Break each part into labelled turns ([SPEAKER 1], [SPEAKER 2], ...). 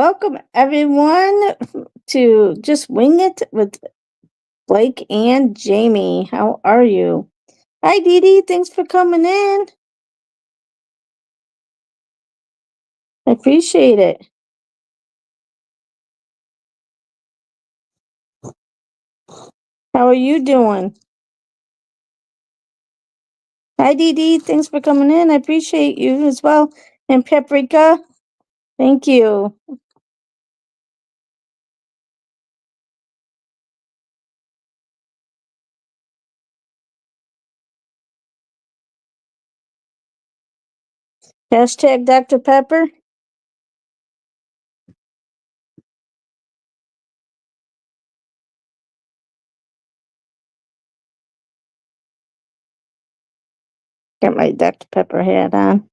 [SPEAKER 1] Welcome, everyone, to Just Wing It with Blake and Jamie. How are you? Hi, Dee Dee. Thanks for coming in. I appreciate it. How are you doing? Hi, Dee Dee. Thanks for coming in. I appreciate you as well. And Paprika, thank you. Hashtag Dr. Pepper. Got my Dr. Pepper hat on.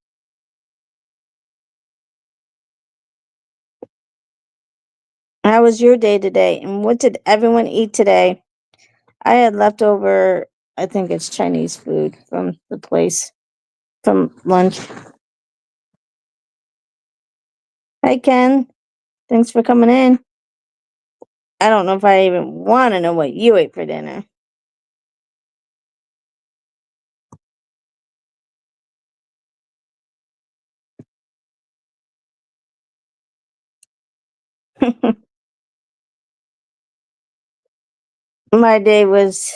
[SPEAKER 1] How was your day today? And what did everyone eat today? I had leftover, I think it's Chinese food from the place from lunch. Hi, Ken. Thanks for coming in. I don't know if I even want to know what you ate for dinner. My day was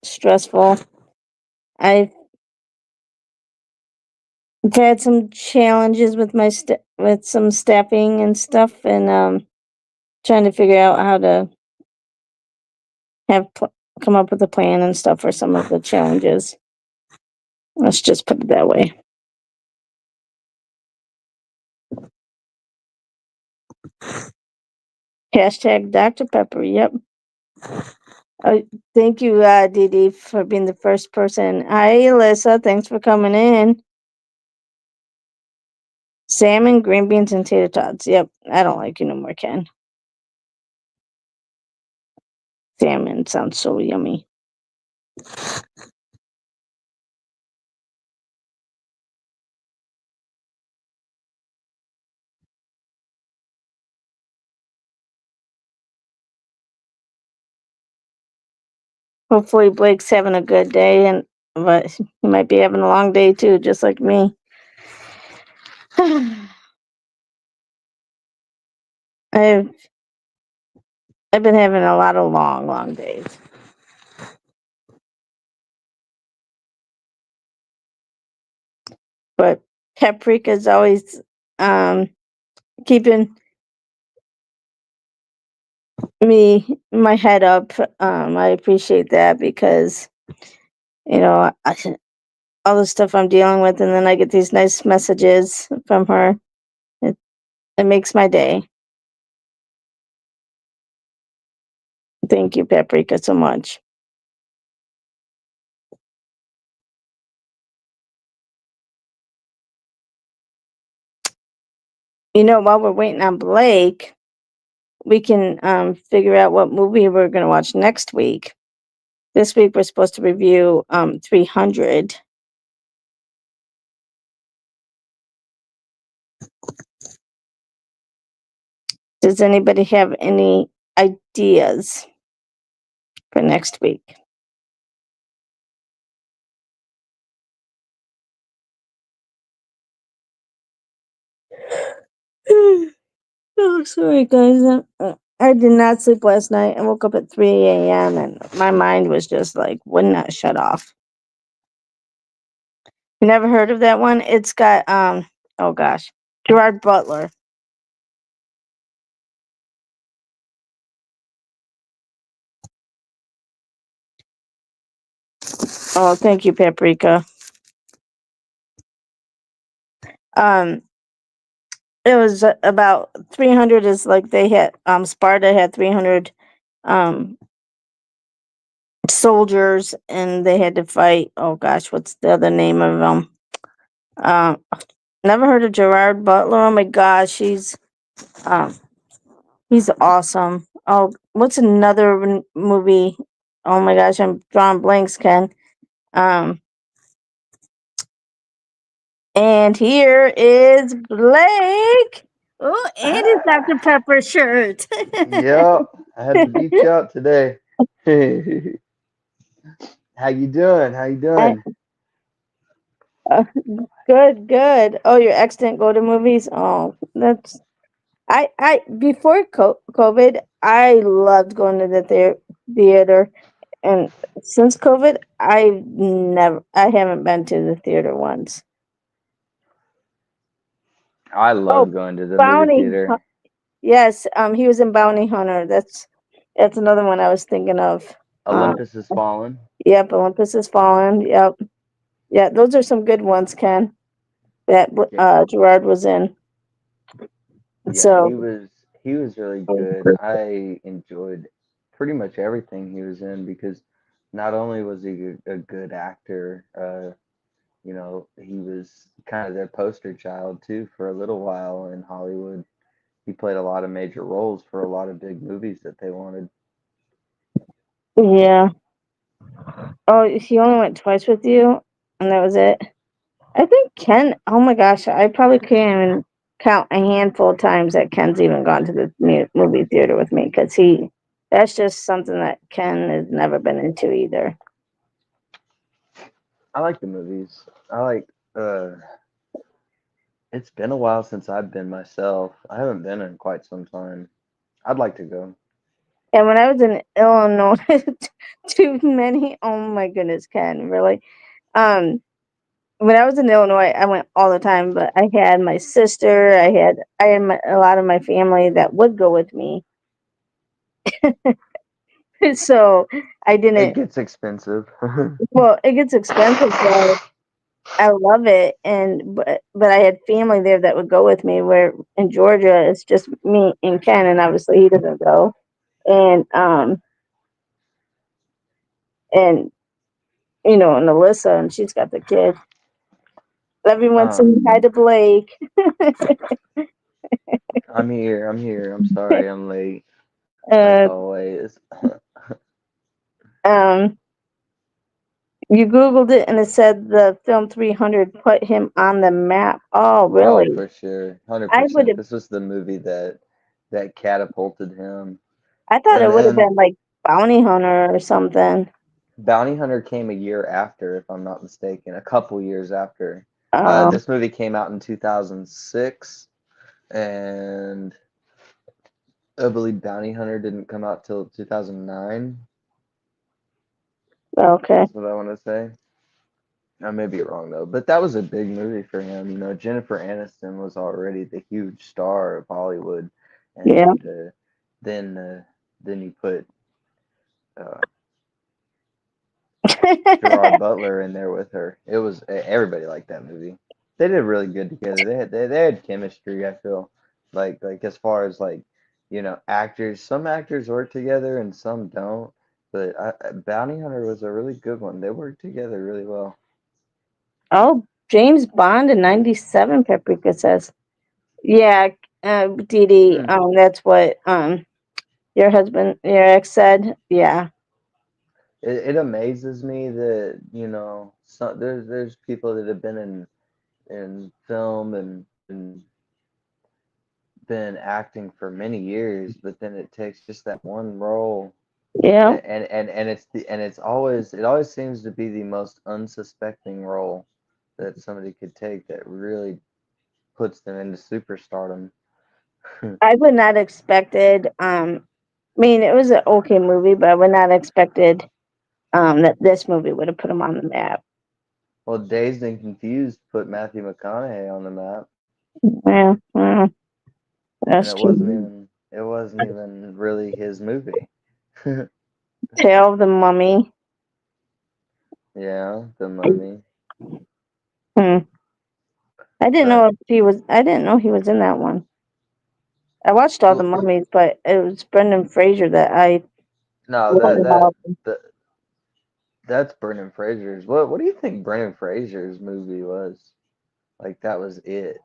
[SPEAKER 1] stressful. I've had some challenges with with some staffing and stuff, and trying to figure out how to come up with a plan and stuff for some of the challenges. Let's just put it that way. Hashtag Dr. Pepper. Yep. Thank you, Dee Dee, for being the first person. Hi, Alyssa. Thanks for coming in. Salmon, green beans, and tater tots. Yep. I don't like you no more, Ken. Salmon sounds so yummy. Hopefully Blake's having a good day, but he might be having a long day too, just like me. I've I've been having a lot of long days. But Paprika's always um keeping my head up. I appreciate that because all the stuff I'm dealing with, and then I get these nice messages from her. It it makes my day. Thank you, Paprika, so much. While we're waiting on Blake, we can figure out what movie we're going to watch next week. This week we're supposed to review 300. Does anybody have any ideas for next week? Oh, sorry, guys. I did not sleep last night. I woke up at 3 a.m. and my mind was just like, would not shut off. You never heard of that one? It's got, oh gosh, Gerard Butler. Oh, thank you, Paprika. Um, it was about 300 is like they had, Sparta had 300 um soldiers and they had to fight. Oh gosh, what's the other name of them? Um, Never heard of Gerard Butler. Oh my gosh, um he's awesome. Oh, what's another movie? Oh my gosh, I'm drawing blanks, Ken. Um, and here is Blake. Oh, and his Dr. Pepper shirt.
[SPEAKER 2] Yep, I had to beat you out today. How you doing? How you
[SPEAKER 1] I,
[SPEAKER 2] doing?
[SPEAKER 1] uh, good, good. Oh, your ex didn't go to movies? Oh, that's I before COVID, I loved going to the theater, and since COVID, I haven't been to the theater once.
[SPEAKER 2] I
[SPEAKER 1] Oh,
[SPEAKER 2] love going to the movie
[SPEAKER 1] Bounty.
[SPEAKER 2] theater.
[SPEAKER 1] Yes, he was in Bounty Hunter. That's another one I was thinking of. Um,
[SPEAKER 2] Olympus Has Fallen.
[SPEAKER 1] yep, Olympus Has Fallen. Yep, yeah, those are some good ones, Ken. That
[SPEAKER 2] Yeah,
[SPEAKER 1] Gerard was in.
[SPEAKER 2] yeah,
[SPEAKER 1] So
[SPEAKER 2] he was really good. I enjoyed pretty much everything he was in because not only was he a good actor, he was kind of their poster child too for a little while in Hollywood. He played a lot of major roles for a lot of big movies that they wanted.
[SPEAKER 1] yeah. Oh, he only went twice with you, and that was it. I think Ken. Oh my gosh, I probably can't even count a handful of times that Ken's even gone to the movie theater with me because he. That's just something that Ken has never been into either.
[SPEAKER 2] I like the movies. I like uh it's been a while since I've been myself. I haven't been in quite some time. I'd like to go.
[SPEAKER 1] And when I was in Illinois, too many. Oh my goodness, Ken, really. Um, when I was in Illinois, I went all the time. But I had my sister. I had a lot of my family that would go with me. So I
[SPEAKER 2] It
[SPEAKER 1] didn't.
[SPEAKER 2] gets expensive.
[SPEAKER 1] Well, it gets expensive, but I love it. And but I had family there that would go with me. Where in Georgia, it's just me and Ken, and obviously he doesn't go. And and and Alyssa, and she's got the kid. Everyone
[SPEAKER 2] um,
[SPEAKER 1] saying hi to Blake.
[SPEAKER 2] I'm here. I'm here. I'm sorry. I'm late, like
[SPEAKER 1] uh,
[SPEAKER 2] always.
[SPEAKER 1] um, you Googled it and it said the film 300 put him on the map. Oh,
[SPEAKER 2] Oh,
[SPEAKER 1] really?
[SPEAKER 2] for sure.
[SPEAKER 1] I would
[SPEAKER 2] 100%.
[SPEAKER 1] have.
[SPEAKER 2] This was the movie that catapulted him.
[SPEAKER 1] I thought it
[SPEAKER 2] And
[SPEAKER 1] would have
[SPEAKER 2] and
[SPEAKER 1] been like Bounty Hunter or something.
[SPEAKER 2] Bounty Hunter came a year after, if I'm not mistaken, a couple years after.
[SPEAKER 1] Oh,
[SPEAKER 2] This movie came out in 2006, and I believe Bounty Hunter didn't come out till 2009.
[SPEAKER 1] okay.
[SPEAKER 2] Is what I want to say. I may be wrong though, but that was a big movie for him. Jennifer Aniston was already the huge star of Hollywood,
[SPEAKER 1] Yeah.
[SPEAKER 2] and then uh, then you put uh, Gerard Butler in there with her. It was everybody liked that movie. They did really good together. They had chemistry. I feel like as far as actors. Some actors work together and some don't. But Bounty Hunter was a really good one. They worked together really well.
[SPEAKER 1] Oh, James Bond in '97. Paprika says, "Yeah, Dee Dee.
[SPEAKER 2] Hmm.
[SPEAKER 1] That's what your ex said. Yeah,
[SPEAKER 2] It amazes me that there's people that have been in film and been acting for many years, but then it takes just that one role,
[SPEAKER 1] yeah.
[SPEAKER 2] and it always seems to be the most unsuspecting role that somebody could take that really puts them into superstardom.
[SPEAKER 1] I would not expected. I mean, it was an okay movie, but I would not expected that this movie would have put him on the map.
[SPEAKER 2] Well, Dazed and Confused put Matthew McConaughey on the map,
[SPEAKER 1] Yeah,
[SPEAKER 2] and
[SPEAKER 1] that's
[SPEAKER 2] it wasn't
[SPEAKER 1] true.
[SPEAKER 2] even it wasn't even really his movie.
[SPEAKER 1] Tale of the Mummy.
[SPEAKER 2] Yeah, The Mummy.
[SPEAKER 1] Hmm. I didn't know
[SPEAKER 2] But
[SPEAKER 1] if he was. I didn't know he was in that one. I watched all the
[SPEAKER 2] well,
[SPEAKER 1] mummies, but it was Brendan Fraser that I
[SPEAKER 2] no, that
[SPEAKER 1] really
[SPEAKER 2] that
[SPEAKER 1] loved.
[SPEAKER 2] that that's Brendan Fraser's. What do you think Brendan Fraser's movie was? Like that was it.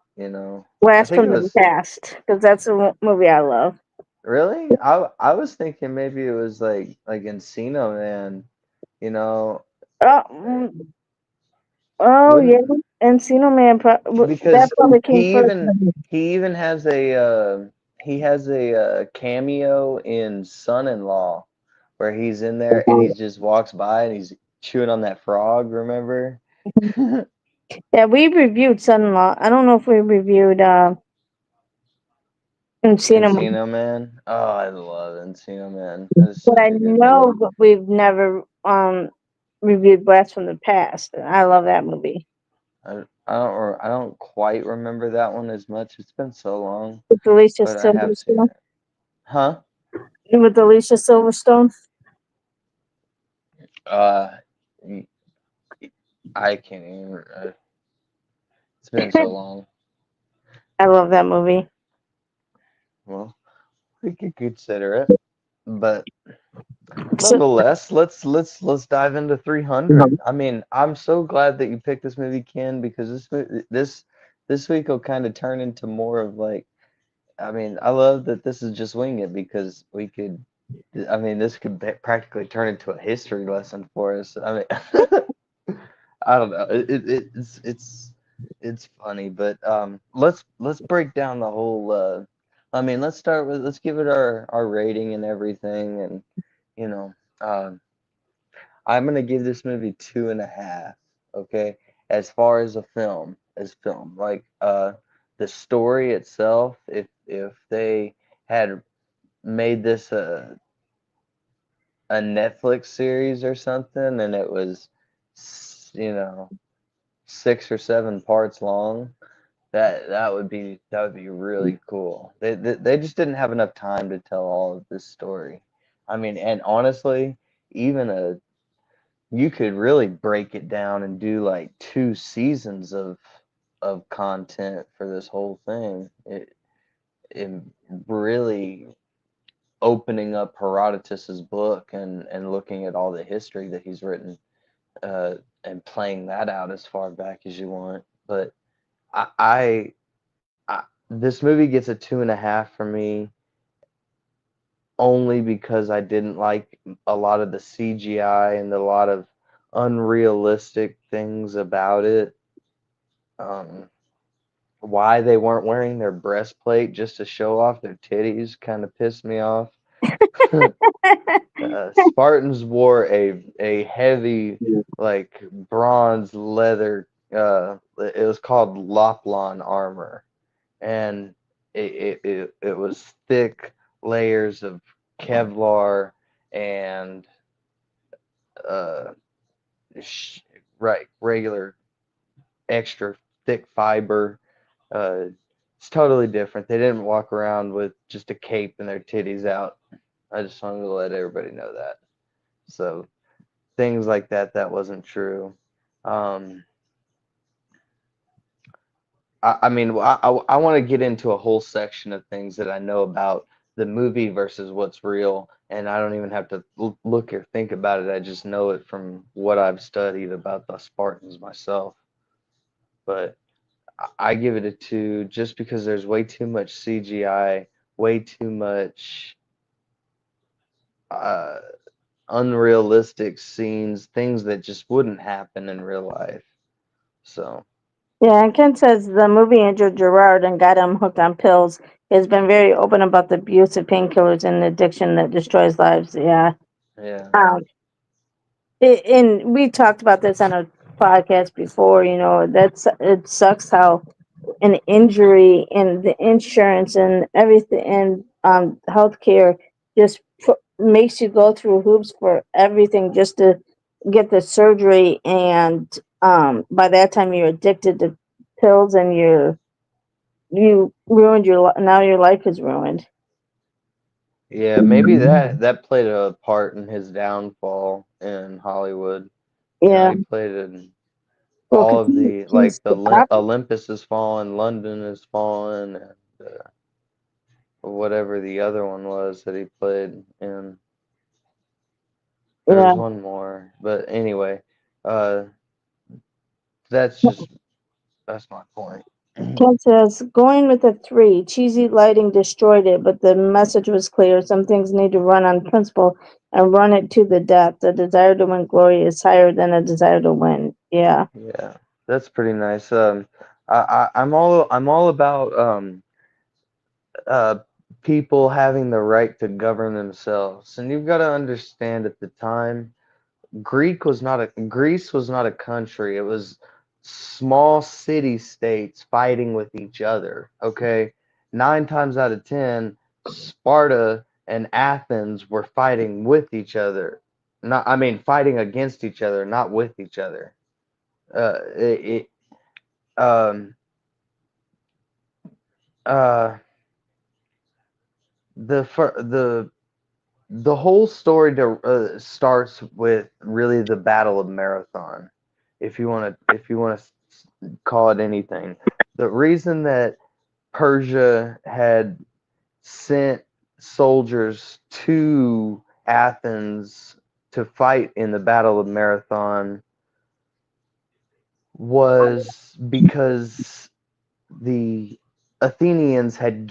[SPEAKER 2] I
[SPEAKER 1] Blast
[SPEAKER 2] think
[SPEAKER 1] from
[SPEAKER 2] it
[SPEAKER 1] the
[SPEAKER 2] was
[SPEAKER 1] Past because that's a movie I love.
[SPEAKER 2] really. I was thinking maybe it was like Encino Man. You know,
[SPEAKER 1] Oh,
[SPEAKER 2] eh,
[SPEAKER 1] oh
[SPEAKER 2] wouldn't
[SPEAKER 1] yeah. Encino Man, that
[SPEAKER 2] because
[SPEAKER 1] probably came
[SPEAKER 2] he
[SPEAKER 1] first.
[SPEAKER 2] even he even has a cameo in Son-in-Law where he's in there and he just walks by and he's chewing on that frog, remember?
[SPEAKER 1] Yeah, we reviewed Son-in-Law. I don't know if we reviewed Encino Man,
[SPEAKER 2] Encino Man. Oh, I love Encino Man. That is
[SPEAKER 1] but I
[SPEAKER 2] such a good movie.
[SPEAKER 1] know that we've never reviewed Blast from the Past. I love that movie
[SPEAKER 2] I don't quite remember that one as much. It's been so long,
[SPEAKER 1] with Alicia
[SPEAKER 2] but I have seen
[SPEAKER 1] Silverstone.
[SPEAKER 2] it. Huh?
[SPEAKER 1] With Alicia Silverstone.
[SPEAKER 2] Uh, y- I can't even. It's been so long.
[SPEAKER 1] I love that movie.
[SPEAKER 2] Well, we could consider it, but
[SPEAKER 1] So,
[SPEAKER 2] nonetheless, let's dive into 300. I mean, I'm so glad that you picked this movie, Ken, because this week will kind of turn into more of like. I mean, I love that this is just wing it because we could. I mean, this could practically turn into a history lesson for us. I mean, I don't know. It's funny, but let's break down the whole. I mean, let's give it our rating and everything, and you know, um, I'm gonna give this movie 2.5. Okay, as far as film, like the story itself, if they had made this a Netflix series or something, and it was, you know, 6 or 7 parts long, that would be really cool. They just didn't have enough time to tell all of this story. I mean, and honestly, even a you could really break it down and do like 2 seasons of content for this whole thing. It really opening up Herodotus's book and looking at all the history that he's written, and playing that out as far back as you want. But I, I, this movie gets a 2.5 for me only because I didn't like a lot of the CGI and a lot of unrealistic things about it. Um, why they weren't wearing their breastplate just to show off their titties kind of pissed me off. Spartans wore a heavy like bronze leather. It was called Loplon armor, and it was thick layers of Kevlar and uh, sh- right regular extra thick fiber. Uh, it's totally different. They didn't walk around with just a cape and their titties out. I just wanted to let everybody know that. So things like that wasn't true. Um, I mean, I want to get into a whole section of things that I know about the movie versus what's real, and I don't even have to look or think about it. I just know it from what I've studied about the Spartans myself. But I give it a 2 just because there's way too much CGI, way too much uh, unrealistic scenes, things that just wouldn't happen in real life. So.
[SPEAKER 1] yeah, and Ken says the movie injured Gerard and got him hooked on pills. He has been very open about the abuse of painkillers and addiction that destroys lives. Yeah.
[SPEAKER 2] Yeah.
[SPEAKER 1] Um, and we talked about this on a podcast before. It sucks how an injury and the insurance and everything and healthcare just makes you go through hoops for everything just to get the surgery, and by that time you're addicted to pills and you ruined now your life is ruined.
[SPEAKER 2] Yeah, maybe that played a part in his downfall in Hollywood. You know,
[SPEAKER 1] Yeah,
[SPEAKER 2] he played in
[SPEAKER 1] well,
[SPEAKER 2] all
[SPEAKER 1] because
[SPEAKER 2] of the
[SPEAKER 1] he's
[SPEAKER 2] like the Olympus has fallen, London has fallen, and whatever the other one was that he played in. There
[SPEAKER 1] yeah.
[SPEAKER 2] was one more, but anyway, uh, that's just that's my point.
[SPEAKER 1] Ken says, going with a 3. Cheesy lighting destroyed it, but the message was clear. Some things need to run on principle and run it to the death. The desire to win glory is higher than a desire to win. Yeah.
[SPEAKER 2] Yeah. That's pretty nice. I'm all about uh, people having the right to govern themselves, and you've got to understand at the time, Greece was not a country. It was small city states fighting with each other. Okay, 9 times out of 10, Sparta and Athens were fighting with each other. Not, I mean, fighting against each other, not with each other. It um uh the whole story starts with really the Battle of Marathon, if you want to call it anything. The reason that Persia had sent soldiers to Athens to fight in the Battle of Marathon was because the Athenians had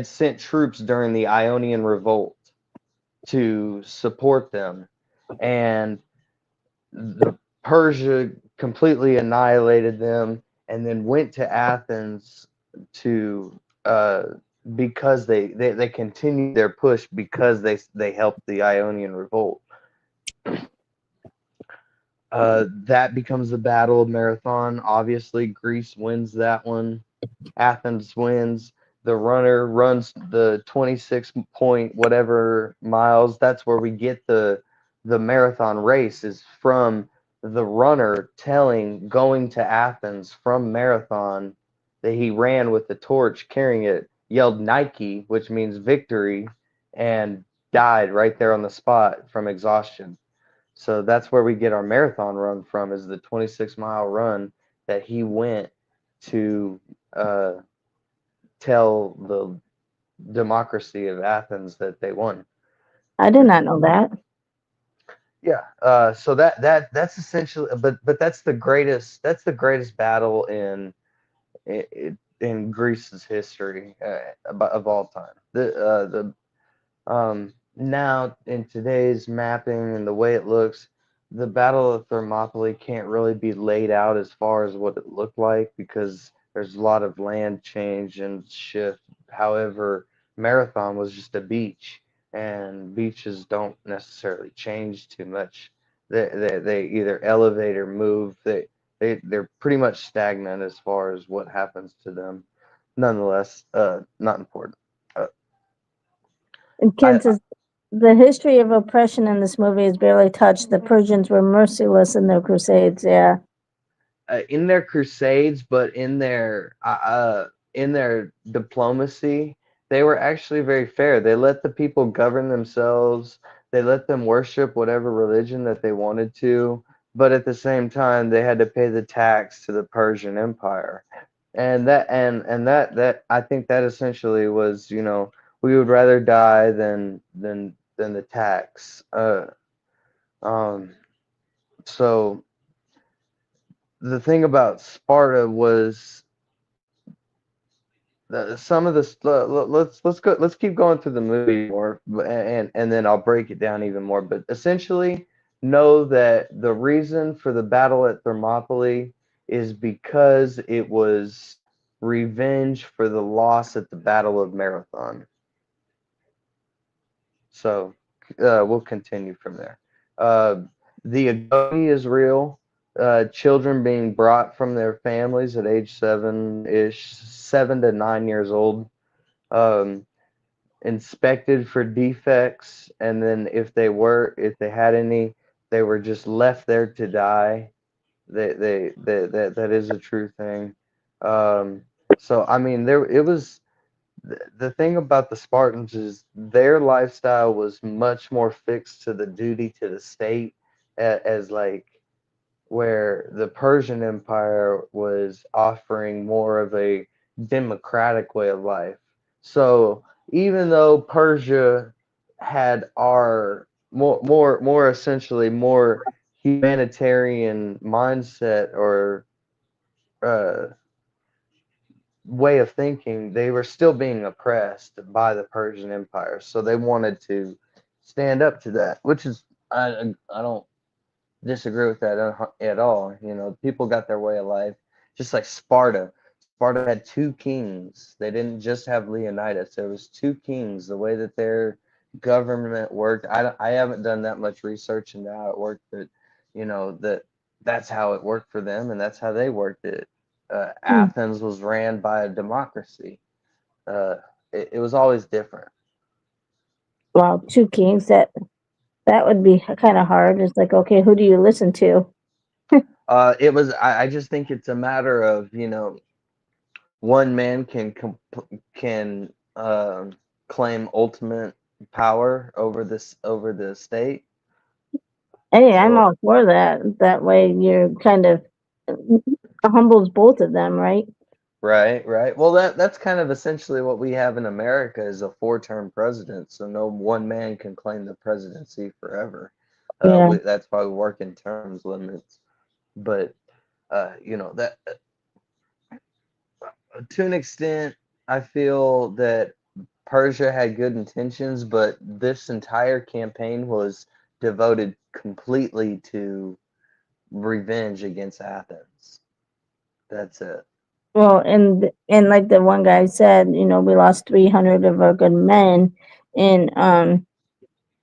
[SPEAKER 2] sent troops during the Ionian Revolt to support them, and the Persia completely annihilated them, and then went to Athens to because they continued their push because they helped the Ionian Revolt. That becomes the Battle of Marathon. Obviously, Greece wins that one. Athens wins. The runner runs the 26 point whatever miles. That's where we get the marathon race is from the runner going to Athens from Marathon that he ran with the torch carrying it, yelled Nike, which means victory, and died right there on the spot from exhaustion. So that's where we get our marathon run from, is the 26-mile run that he went to uh, tell the democracy of Athens that they won.
[SPEAKER 1] I did not know that.
[SPEAKER 2] Yeah. So that's essentially, but that's the greatest battle in Greece's history of all time. The now in today's mapping and the way it looks, the Battle of Thermopylae can't really be laid out as far as what it looked like because there's a lot of land change and shift. However, Marathon was just a beach, and beaches don't necessarily change too much. They either elevate or move. They're pretty much stagnant as far as what happens to them. Nonetheless, not important. Uh,
[SPEAKER 1] And
[SPEAKER 2] I,
[SPEAKER 1] Kansas, the history of oppression in this movie is barely touched. The Persians were merciless in their crusades. Yeah.
[SPEAKER 2] in their crusades, but in their diplomacy, they were actually very fair. They let the people govern themselves. They let them worship whatever religion that they wanted to, but at the same time, they had to pay the tax to the Persian Empire. And that I think that essentially was, we would rather die than the tax. Um, so the thing about Sparta was some of this. Let's keep going through the movie more, and then I'll break it down even more. But essentially, know that the reason for the battle at Thermopylae is because it was revenge for the loss at the Battle of Marathon. So we'll continue from there. Uh, the agony is real. Children being brought from their families at age 7-ish, 7 to 9 years old, um, inspected for defects, and then if they had any, they were just left there to die. That is a true thing. Um, so I mean, it was the thing about the Spartans is their lifestyle was much more fixed to the duty to the state, as like where the Persian Empire was offering more of a democratic way of life. So even though Persia had our more essentially more humanitarian mindset or uh, way of thinking, they were still being oppressed by the Persian Empire. So they wanted to stand up to that, which is I don't disagree with that at all. You know, people got their way of life, just like Sparta. Sparta had two kings. They didn't just have Leonidas. There was two kings. The way that their government worked, I haven't done that much research into how it worked, but you know that's how it worked for them, and that's how they worked it.
[SPEAKER 1] Hmm.
[SPEAKER 2] Athens was ran by a democracy. Uh, it was always different.
[SPEAKER 1] Well, two kings, that would be kind of hard. It's like, okay, who do you listen to?
[SPEAKER 2] It was. I just think it's a matter of, you know, one man can claim ultimate power over this over the state.
[SPEAKER 1] Hey, I'm
[SPEAKER 2] So
[SPEAKER 1] all for that. That way you're kind of humbles both of them, right?
[SPEAKER 2] right, right. Well, that's kind of essentially what we have in America is a four-term president. So no one man can claim the presidency forever.
[SPEAKER 1] Yeah.
[SPEAKER 2] That's why we work in terms limits. But you know that to an extent, I feel that Persia had good intentions, but this entire campaign was devoted completely to revenge against Athens. That's it.
[SPEAKER 1] Well, and like the one guy said, we lost 300 of our good men, and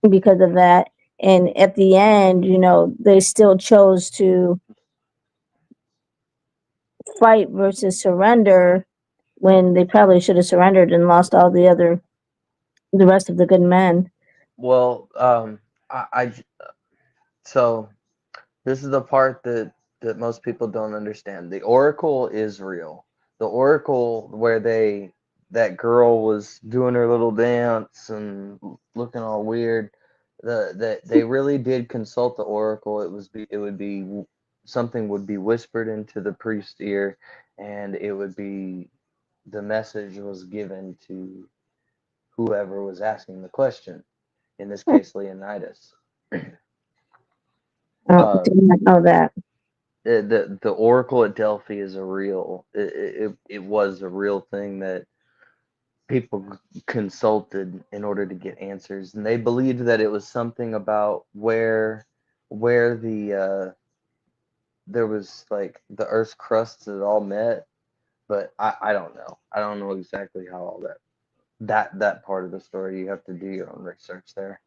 [SPEAKER 1] because of that. And at the end, they still chose to fight versus surrender when they probably should have surrendered and lost the rest of the good men.
[SPEAKER 2] Well, I so this is the part that most people don't understand. The Oracle is real. The Oracle where that girl was doing her little dance and looking all weird. That they really did consult the Oracle. It would be something would be whispered into the priest's ear, and it would be the message was given to whoever was asking the question. In this case, Leonidas.
[SPEAKER 1] Oh, did
[SPEAKER 2] Um,
[SPEAKER 1] not know that.
[SPEAKER 2] the Oracle at Delphi is a real it was a real thing that people consulted in order to get answers, and they believed that it was something about where there was like the Earth's crusts that all met, but I don't know. I don't know exactly how all that part of the story. You have to do your own research there.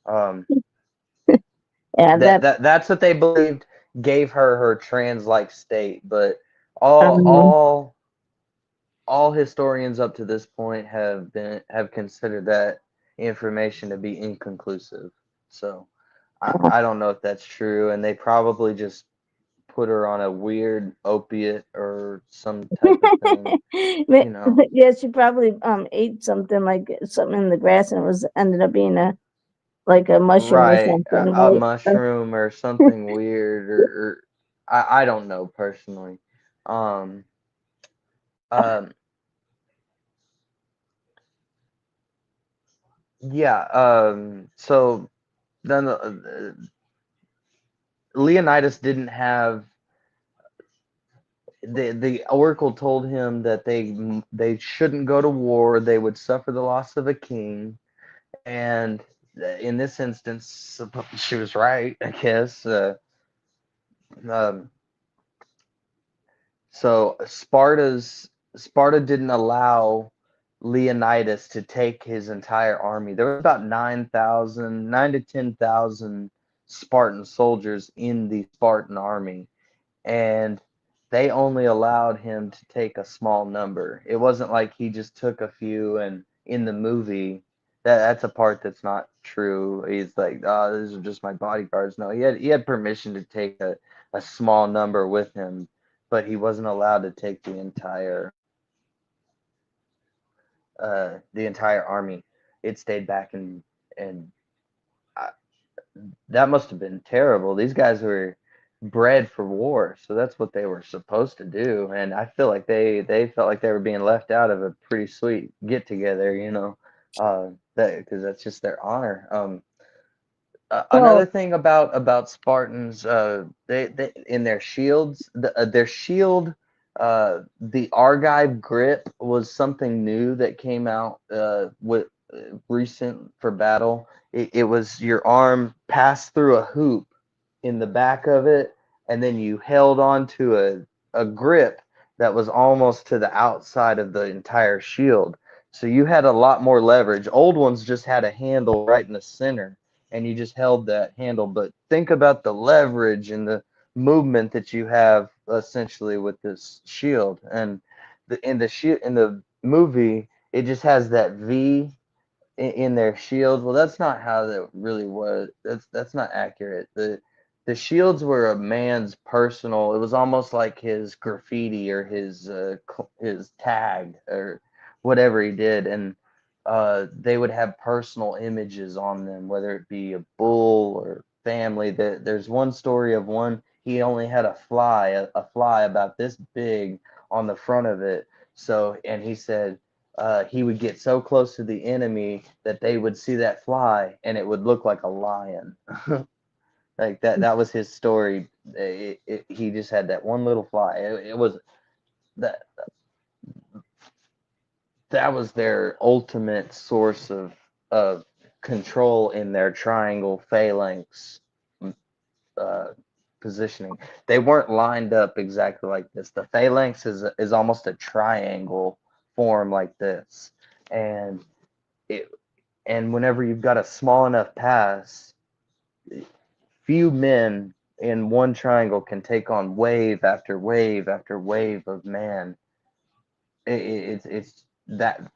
[SPEAKER 2] Um,
[SPEAKER 1] Yeah,
[SPEAKER 2] that's what they believed gave her her trans-like state, but all
[SPEAKER 1] um,
[SPEAKER 2] all all historians up to this point have considered that information to be inconclusive. So I don't know if that's true, and they probably just put her on a weird opiate or some type of thing, you know.
[SPEAKER 1] yeah, she probably ate something like something in the grass, and it was ended up being a mushroom or
[SPEAKER 2] Right,
[SPEAKER 1] something,
[SPEAKER 2] a
[SPEAKER 1] right?
[SPEAKER 2] mushroom or something weird, or I don't know personally. Um, um, yeah. So then Leonidas didn't have the oracle told him that they shouldn't go to war. They would suffer the loss of a king, and in this instance, she was right, I guess. Um, so Sparta didn't allow Leonidas to take his entire army. There were about 9 to 10,000 Spartan soldiers in the Spartan army, and they only allowed him to take a small number. It wasn't like he just took a few, and in the movie that's a part that's not true. He's like, oh, these are just my bodyguards. No, he had permission to take a small number with him, but he wasn't allowed to take the entire army. It stayed back, and I, that must have been terrible. These guys were bred for war, so that's what they were supposed to do. And I feel like they felt like they were being left out of a pretty sweet get together, that because that's just their honor. Another
[SPEAKER 1] Well,
[SPEAKER 2] thing about Spartans, they in their shields, their shield, the Argive grip was something new that came out with recent for battle. It was your arm passed through a hoop, in the back of it, and then you held onto a grip that was almost to the outside of the entire shield. So you had a lot more leverage. Old ones just had a handle right in the center, and you just held that handle. But think about the leverage and the movement that you have essentially with this shield. And in the movie, it just has that V in their shield. Well, that's not how that really was. That's not accurate. The shields were a man's personal. It was almost like his graffiti or his tag or whatever he did, and they would have personal images on them, whether it be a bull or family. There's one story of one. He only had a fly about this big on the front of it. So, and he said he would get so close to the enemy that they would see that fly and it would look like a lion. Like that was his story. He just had that one little fly. It was that that was their ultimate source of control in their triangle phalanx uh, positioning. They weren't lined up exactly like this. The phalanx is almost a triangle form like this, and it and whenever you've got a small enough pass, few men in one triangle can take on wave after wave after wave of man. It's that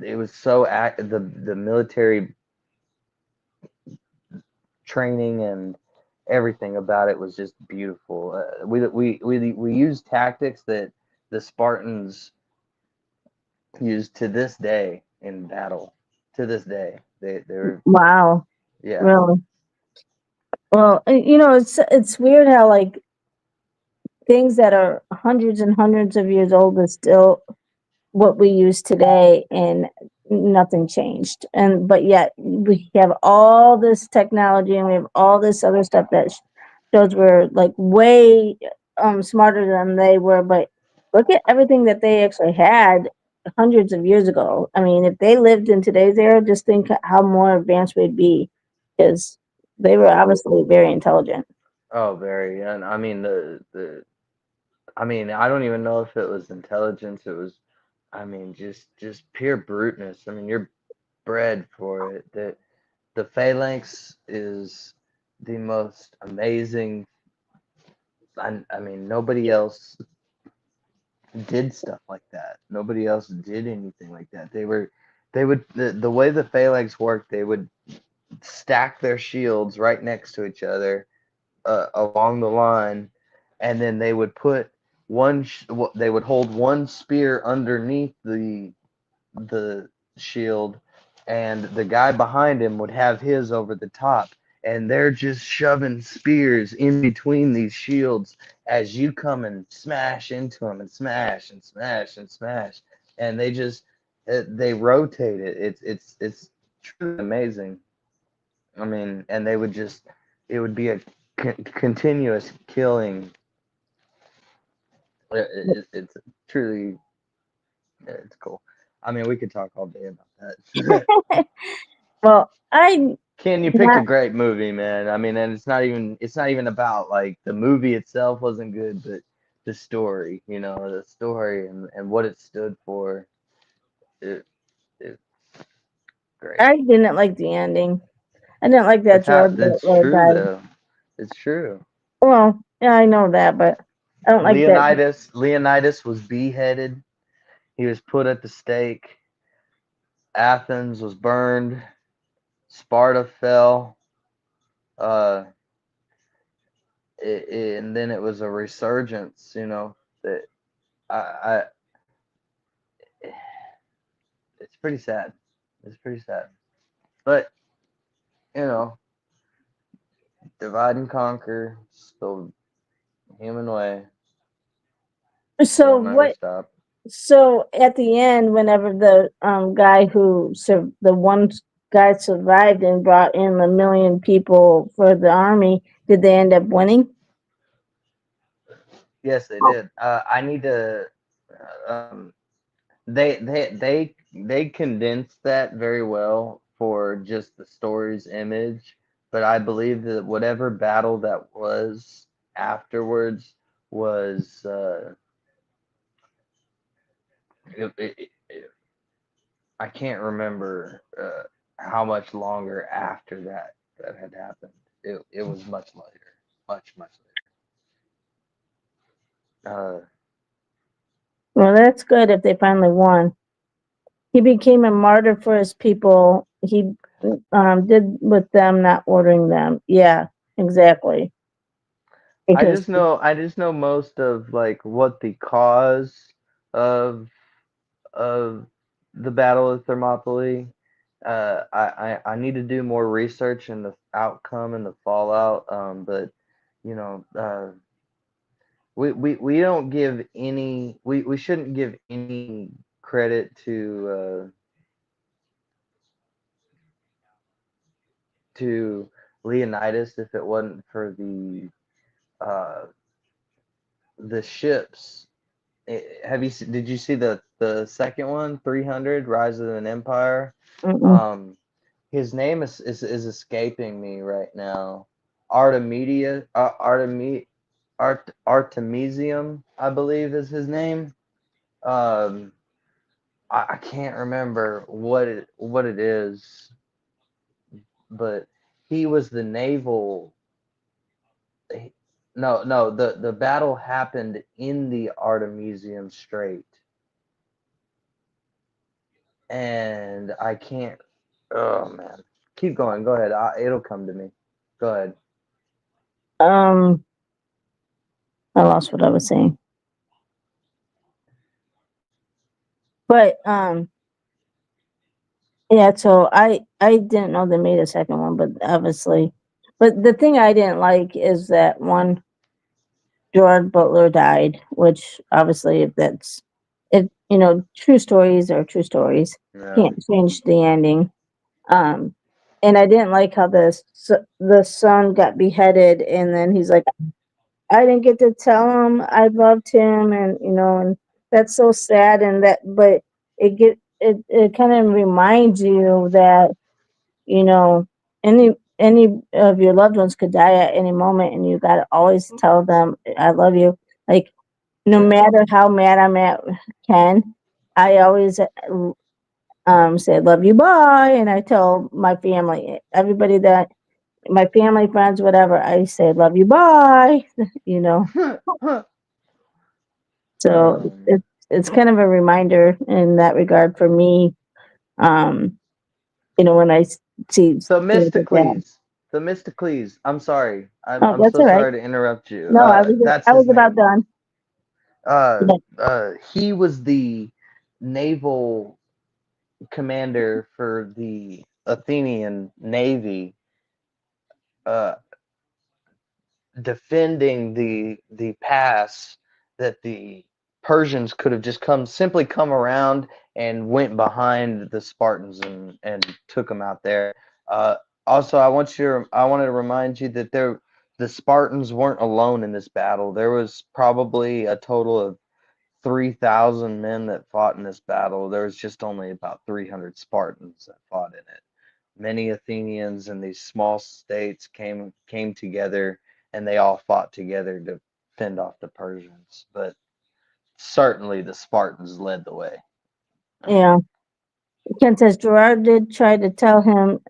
[SPEAKER 2] it was so the military training and everything about it was just beautiful. We used tactics that the Spartans use to this day in battle. To this day, they're
[SPEAKER 1] Wow,
[SPEAKER 2] yeah.
[SPEAKER 1] really. Well, it's weird how like things that are hundreds and hundreds of years old is still what we use today, and nothing changed. And but yet we have all this technology and we have all this other stuff that shows we're like way smarter than they were. But look at everything that they actually had hundreds of years ago. I mean, if they lived in today's era, just think how more advanced we'd be, because they were obviously very intelligent.
[SPEAKER 2] Oh, very. And I mean the I mean, I don't even know if it was intelligence. It was, I mean, just pure bruteness. I mean, you're bred for it. The phalanx is the most amazing. I mean, nobody else did stuff like that. Nobody else did anything like that. They would the way the phalanx worked. They would stack their shields right next to each other along the line, and then they would put they would hold one spear underneath the shield, and the guy behind him would have his over the top, and they're just shoving spears in between these shields as you come and smash into them and smash and smash and smash, and they rotate it. It's truly amazing. I mean, and they would just it would be a continuous killing. It's truly it's cool. I mean, we could talk all day about that.
[SPEAKER 1] Well, I
[SPEAKER 2] Ken, you picked a
[SPEAKER 1] not
[SPEAKER 2] great movie, man. I mean, and it's not even about like the movie itself wasn't good, but the story, the story and what it stood for. It it's great.
[SPEAKER 1] I didn't like the ending. I didn't like that Gerard
[SPEAKER 2] That's
[SPEAKER 1] Butler
[SPEAKER 2] true
[SPEAKER 1] died.
[SPEAKER 2] though. It's true.
[SPEAKER 1] Well, yeah, I know that, but I don't like that.
[SPEAKER 2] Leonidas was beheaded. He was put at the stake. Athens was burned. Sparta fell. Uh, and then it was a resurgence. That I it's pretty sad. It's pretty sad. But you know, divide and conquer. It's the human way.
[SPEAKER 1] So
[SPEAKER 2] It'll never
[SPEAKER 1] what?
[SPEAKER 2] stop.
[SPEAKER 1] So at the end, whenever the guy the one guy survived and brought in 1 million people for the army, did they end up winning?
[SPEAKER 2] Yes, they did. I need to. Um, they condensed that very well for just the story's image. but I believe that whatever battle that was afterwards was it, it, it, I can't remember how much longer after that had happened. It was much later, much later.
[SPEAKER 1] Well, that's good if they finally won. He became a martyr for his people. He did with them not ordering them. Yeah, exactly. Because
[SPEAKER 2] I just know most of like what the cause of of the Battle of Thermopylae. I need to do more research in the outcome and the fallout. But you know, we don't give any we shouldn't give any credit to Leonidas if it wasn't for uh the ships. Did you see the second one, 300 Rise of an Empire?
[SPEAKER 1] mm-mm,
[SPEAKER 2] Um, his name is escaping me right now. Artemisia, Artemisium, I believe is his name. Um, I can't remember what it is, but he was the naval. No, the battle happened in the Artemisium Strait, and I can't. Oh man, keep going. Go ahead. It'll come to me. Go ahead.
[SPEAKER 1] um, I lost what I was saying. But yeah. So I didn't know they made a second one, but obviously, but the thing I didn't like is that one Gerard Butler died, which obviously if that's if true stories are true stories.
[SPEAKER 2] Yeah.
[SPEAKER 1] Can't change the ending. Um, and I didn't like how the son got beheaded, and then he's like, I didn't get to tell him I loved him, and and that's so sad. And but it kind of reminds you that you know any of your loved ones could die at any moment, and you gotta always tell them I love you. Like no
[SPEAKER 2] Yeah.
[SPEAKER 1] matter how mad I'm at Ken, I always say love you, bye, and I tell my family, everybody that my family, friends, whatever, I say love you, bye. you know. So
[SPEAKER 2] um.
[SPEAKER 1] it's kind of a reminder in that regard for me. Um, when I see things like that.
[SPEAKER 2] Themistocles. Themistocles. I'm sorry.
[SPEAKER 1] Oh,
[SPEAKER 2] I'm
[SPEAKER 1] that's
[SPEAKER 2] so
[SPEAKER 1] all right.
[SPEAKER 2] sorry to interrupt you.
[SPEAKER 1] No,
[SPEAKER 2] That's
[SPEAKER 1] I was
[SPEAKER 2] his
[SPEAKER 1] about
[SPEAKER 2] name.
[SPEAKER 1] done. Yeah.
[SPEAKER 2] He was the naval commander for the Athenian navy, uh, defending the pass that the Persians could have just come around and went behind the Spartans and took them out there. Uh, Also, I wanted to remind you that the Spartans weren't alone in this battle. There was probably a total of 3,000 men that fought in this battle. There was just only about 300 Spartans that fought in it. Many Athenians and these small states came together and they all fought together to fend off the Persians. But certainly the Spartans led the way.
[SPEAKER 1] Yeah. Ken says Gerard did try to tell him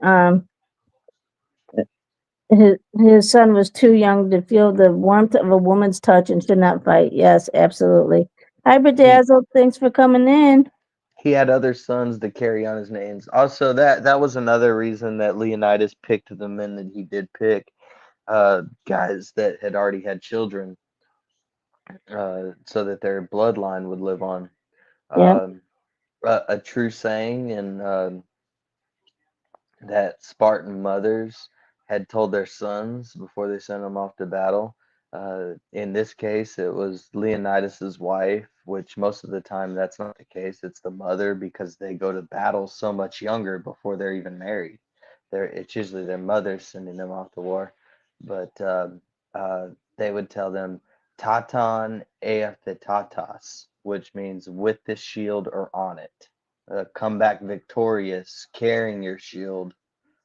[SPEAKER 1] his son was too young to feel the warmth of a woman's touch and should not fight. Yes, absolutely. Hi,
[SPEAKER 2] He
[SPEAKER 1] Bedazzle. Thanks for coming in.
[SPEAKER 2] he had other sons to carry on his names. Also, that was another reason that Leonidas picked the men that he did pick, guys that had already had children, so that their bloodline would live on.
[SPEAKER 1] Yeah.
[SPEAKER 2] Um, a true saying in that Spartan mothers had told their sons before they sent them off to battle. In this case, it was Leonidas's wife, which most of the time that's not the case. It's the mother because they go to battle so much younger before they're even married. It's usually their mother sending them off to war, but uh, they would tell them "Tatan eaphytatas," which means with the shield or on it. Come back victorious, carrying your shield,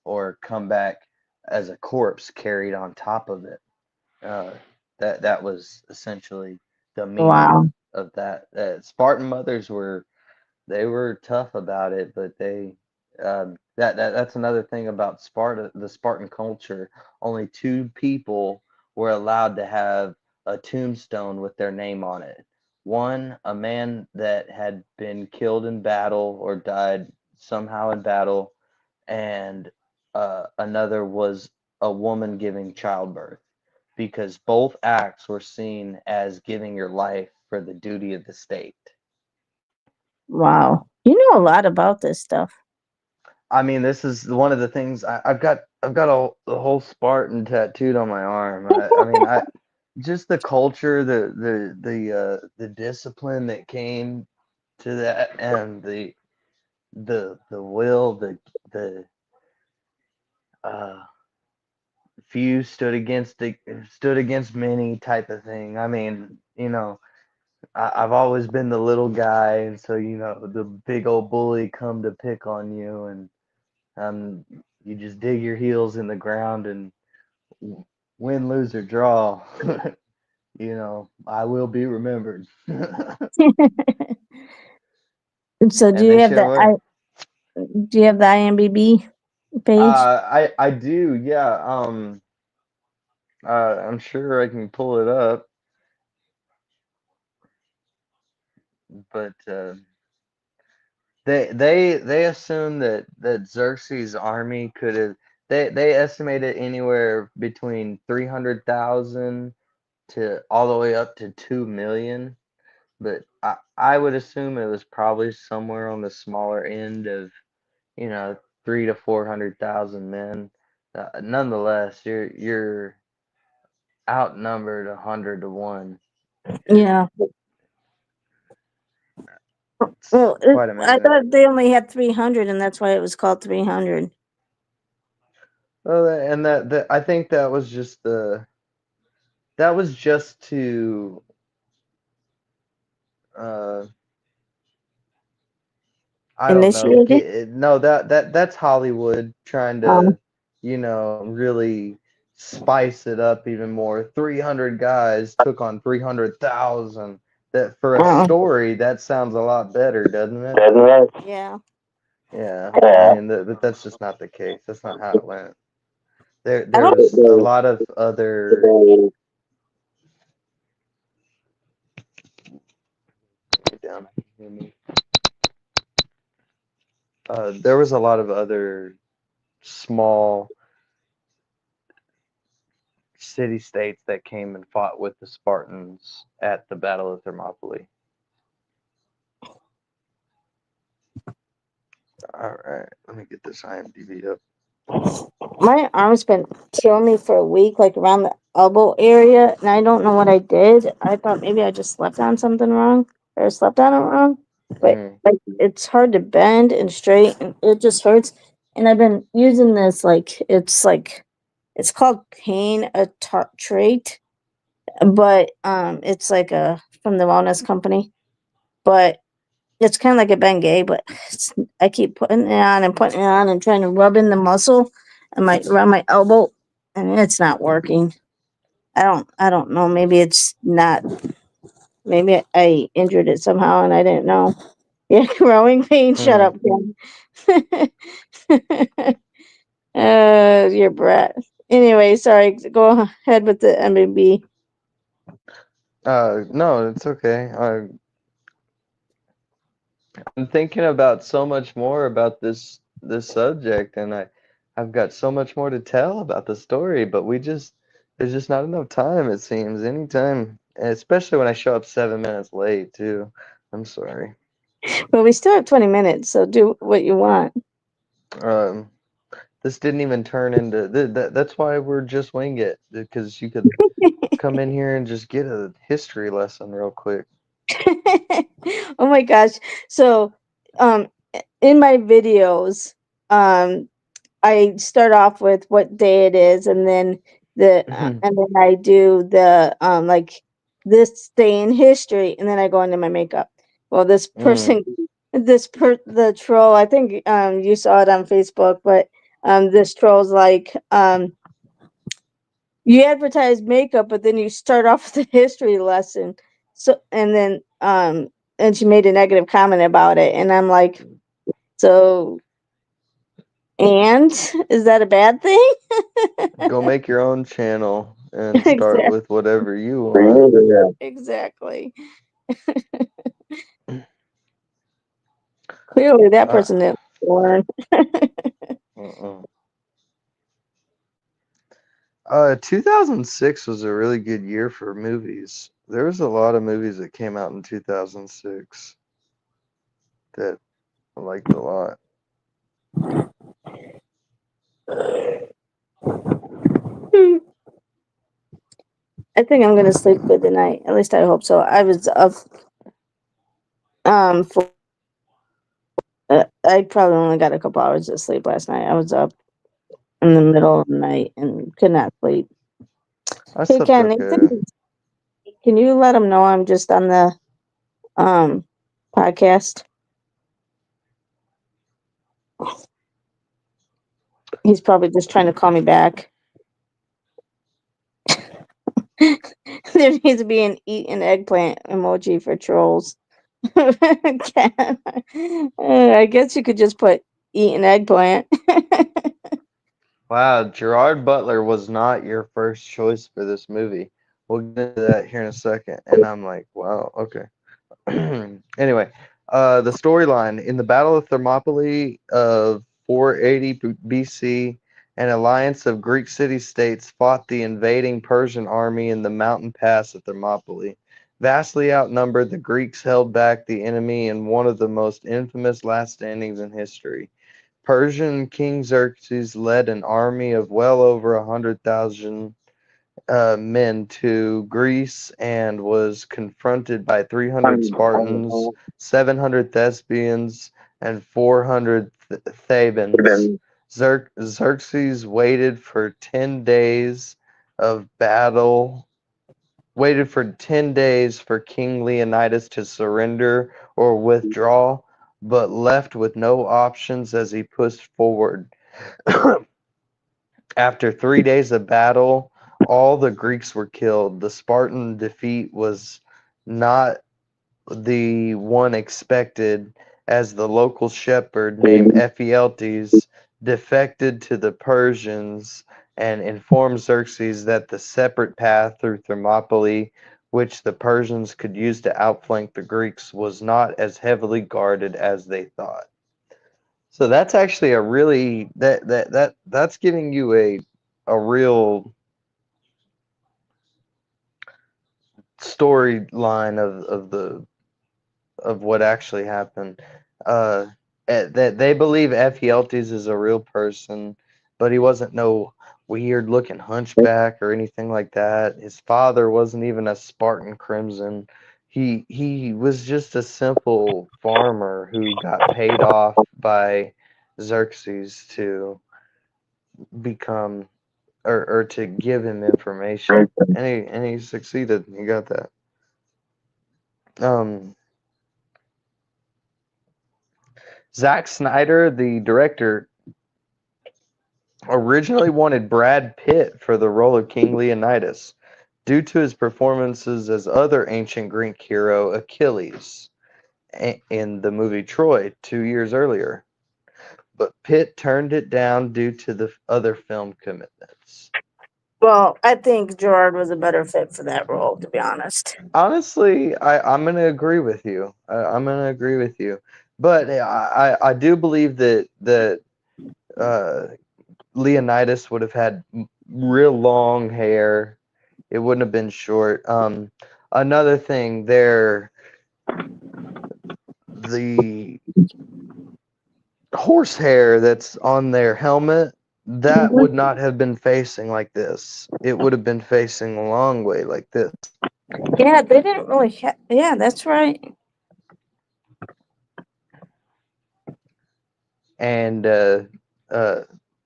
[SPEAKER 2] or come back as a corpse carried on top of it. Uh, that was essentially the meaning
[SPEAKER 1] Wow.
[SPEAKER 2] of that. Spartan mothers were they were tough about it, but that's another thing about Sparta, the Spartan culture. Only two people were allowed to have a tombstone with their name on it. One, a man that had been killed in battle or died somehow in battle, and another was a woman giving childbirth, because both acts were seen as giving your life for the duty of the state.
[SPEAKER 1] Wow. You know a lot about this stuff.
[SPEAKER 2] I mean, this is one of the things I've got the whole Spartan tattooed on my arm. I mean, I just the culture, the discipline that came to that, and the will, the uh, few stood against many type of thing. I mean, I've always been the little guy, and so the big old bully come to pick on you, and you just dig your heels in the ground and win, lose, or draw. I will be remembered.
[SPEAKER 1] So
[SPEAKER 2] And they sure were.
[SPEAKER 1] do you have the IMDb page?
[SPEAKER 2] I do, yeah. I'm sure I can pull it up, but they assume that Xerxes' army could have. They estimated anywhere between 300,000 to all the way up to 2 million, but I would assume it was probably somewhere on the smaller end of, 300 to 400,000 men. Nonetheless, you're outnumbered 100 to 1.
[SPEAKER 1] Yeah.
[SPEAKER 2] It's
[SPEAKER 1] Well,
[SPEAKER 2] quite
[SPEAKER 1] I
[SPEAKER 2] amazing.
[SPEAKER 1] thought they only had 300, and that's why it was called 300.
[SPEAKER 2] Well, and that I think that was just to uh I don't know.
[SPEAKER 1] Initiated?
[SPEAKER 2] No, that's Hollywood trying
[SPEAKER 1] Um,
[SPEAKER 2] to, really spice it up even more. 300 guys took on 300,000. That for a
[SPEAKER 1] uh,
[SPEAKER 2] story, that sounds a lot better, doesn't it?
[SPEAKER 1] yeah.
[SPEAKER 2] Yeah. I mean, that's just not the case. That's not how it went.
[SPEAKER 1] I
[SPEAKER 2] There
[SPEAKER 1] don't.
[SPEAKER 2] was a lot of other down. Hear me? There was a lot of other small city states that came and fought with the Spartans at the Battle of Thermopylae. All right, let me get this IMDb up.
[SPEAKER 1] My arm's been killing me for a week, like around the elbow area, and I don't know what I did. I thought maybe I just slept on something wrong or slept on it wrong, but
[SPEAKER 2] Mm,
[SPEAKER 1] like it's hard to bend and straighten. It just hurts, and I've been using this it's called Pain a Trait, but it's like a from the wellness company, but it's kind of like a Bengay, but I keep putting it on and putting it on and trying to rub in the muscle and around my elbow, and it's not working. I don't know. Maybe it's not. Maybe I injured it somehow and I didn't know. Yeah, growing pain. Shut
[SPEAKER 2] mm.
[SPEAKER 1] up, Ken. Your breath. Anyway, sorry. Go ahead with the MBB.
[SPEAKER 2] No, it's okay. I'm thinking about so much more about this subject, and I've got so much more to tell about the story, but there's just not enough time, it seems. Anytime, especially when I show up 7 minutes late too. I'm sorry.
[SPEAKER 1] But we still have 20 minutes, so do what you want.
[SPEAKER 2] Um, this didn't even turn into that's why we're just wing it, because you could come in here and just get a history lesson real quick.
[SPEAKER 1] Oh my gosh. So, um, in my videos, um, I start off with what day it is, and then I do the like this day in history, and then I go into my makeup. Well, this
[SPEAKER 2] Mm,
[SPEAKER 1] person, the troll. I think you saw it on Facebook, but this troll's like you advertise makeup, but then you start off with a history lesson. So, and then, and she made a negative comment about it. And I'm like, so, and is that a bad thing?
[SPEAKER 2] Go make your own channel and start
[SPEAKER 1] Exactly.
[SPEAKER 2] with whatever you want.
[SPEAKER 1] Exactly. Clearly, that
[SPEAKER 2] Uh,
[SPEAKER 1] person didn't learn.
[SPEAKER 2] uh-uh. 2006 was a really good year for movies. There was a lot of movies that came out in 2006 that I liked a lot.
[SPEAKER 1] I think I'm gonna sleep good tonight. At least I hope so. I was up. For I probably only got a couple hours of sleep last night. I was up in the middle of the night and could not sleep.
[SPEAKER 2] I
[SPEAKER 1] Hey
[SPEAKER 2] slept
[SPEAKER 1] Ken,
[SPEAKER 2] okay.
[SPEAKER 1] can you let him know I'm just on the um podcast? He's probably just trying to call me back. There needs to be an eat an eggplant emoji for trolls. Ken, I guess you could just put eat an eggplant.
[SPEAKER 2] Wow, Gerard Butler was not your first choice for this movie. We'll get into that here in a second. And I'm like, wow, okay. Anyway, the storyline in the Battle of Thermopylae of 480 BC, an alliance of Greek city-states fought the invading Persian army in the mountain pass of Thermopylae. Vastly outnumbered, the Greeks held back the enemy in one of the most infamous last standings in history. Persian King Xerxes led an army of well over 100,000 men to Greece and was confronted by 300 Spartans, 700 Thespians, and 400 Thebans. Xerxes waited for 10 days for King Leonidas to surrender or withdraw, but left with no options as he pushed forward. After 3 days of battle, all the Greeks were killed. The Spartan defeat was not the one expected, as the local shepherd named Ephialtes defected to the Persians and informed Xerxes that the separate path through Thermopylae, which the Persians could use to outflank the Greeks, was not as heavily guarded as they thought. So that's actually a really that's giving you a real storyline of what actually happened. That they believe Ephialtes is a real person, but he wasn't no weird looking hunchback or anything like that. His father wasn't even a Spartan Crimson. He was just a simple farmer who got paid off by Xerxes to become or to give him information, and he succeeded. He got that. Um, Zack Snyder, the director, originally wanted Brad Pitt for the role of King Leonidas due to his performances as other ancient Greek hero Achilles in the movie Troy 2 years earlier. But Pitt turned it down due to the other film commitments.
[SPEAKER 1] Well, I think Gerard was a better fit for that role, to be honest.
[SPEAKER 2] Honestly, I'm going to agree with you. I'm going to agree with you. But I do believe that uh, Leonidas would have had real long hair. It wouldn't have been short. Another thing, the horsehair that's on their helmet, that would
[SPEAKER 1] Mhm.
[SPEAKER 2] not have been facing like this. It would have been facing a long way like this.
[SPEAKER 1] Yeah, they didn't really. Yeah, that's right.
[SPEAKER 2] And uh,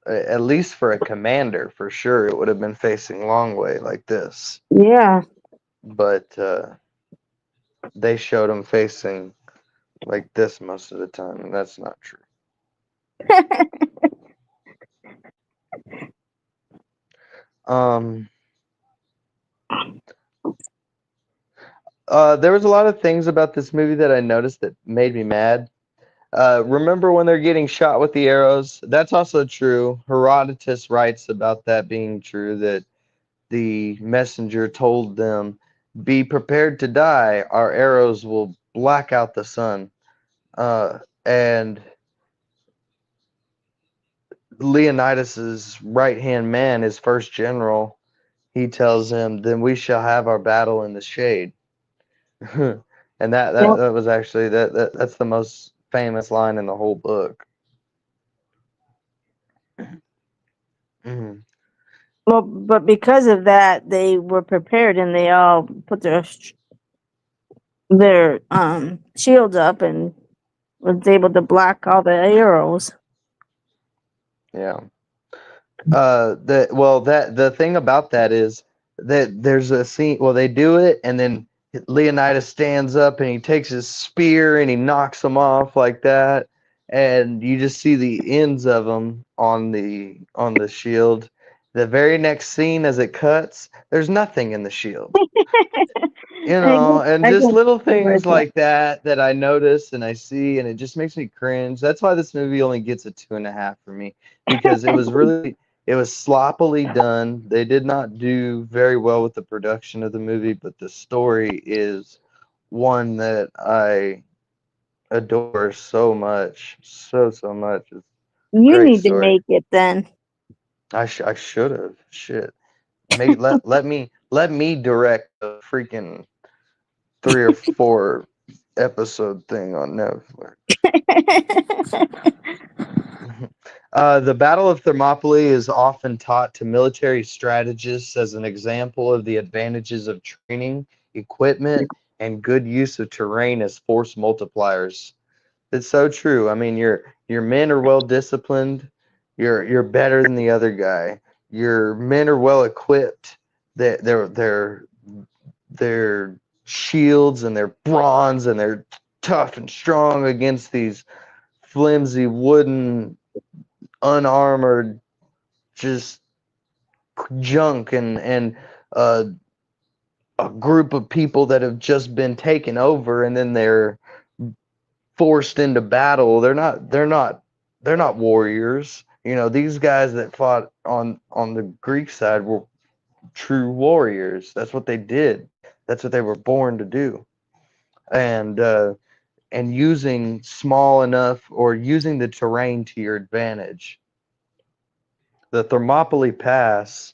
[SPEAKER 2] at least for a commander, for sure, it would have been facing long way like this.
[SPEAKER 1] Yeah.
[SPEAKER 2] But they showed him facing like this most of the time, and that's not true. Um, There was a lot of things about this movie that I noticed that made me mad. Remember when they're getting shot with the arrows? That's also true. Herodotus writes about that being true, that the messenger told them, "Be prepared to die. Our arrows will black out the sun." And Leonidas's right-hand man, his first general, he tells him, "Then we shall have our battle in the shade." And
[SPEAKER 1] Yeah.
[SPEAKER 2] that was actually that's the most famous line in the whole book. Mhm.
[SPEAKER 1] Well, but because of that, they were prepared and they all put their shields up and was able to block all the arrows.
[SPEAKER 2] Yeah. The thing about that is that there's a scene. Well, they do it, and then Leonidas stands up and he takes his spear and he knocks them off like that, and you just see the ends of them on the shield. The very next scene, as it cuts, there's nothing in the shield. And
[SPEAKER 1] I
[SPEAKER 2] just
[SPEAKER 1] can
[SPEAKER 2] little
[SPEAKER 1] see right
[SPEAKER 2] things like that that I notice and I see, and it just makes me cringe. That's why this movie only gets a 2.5 for me, because it was sloppily done. They did not do very well with the production of the movie, but the story is one that I adore so much, so much. It's a
[SPEAKER 1] You
[SPEAKER 2] great
[SPEAKER 1] need to
[SPEAKER 2] story.
[SPEAKER 1] make it then.
[SPEAKER 2] I should have. Shit. Let me direct a freaking 3 or 4 episode thing on Netflix. The Battle of Thermopylae is often taught to military strategists as an example of the advantages of training, equipment, and good use of terrain as force multipliers. It's so true. I mean, your men are well disciplined. You're better than the other guy. Your men are well equipped. Their shields and their bronze, and they're tough and strong against these flimsy wooden unarmored just junk, and uh, a group of people that have just been taken over, and then they're forced into battle. They're not warriors. These guys that fought on the Greek side were true warriors. That's what they did. That's what they were born to do. And using small enough, or using the terrain to your advantage. The Thermopylae Pass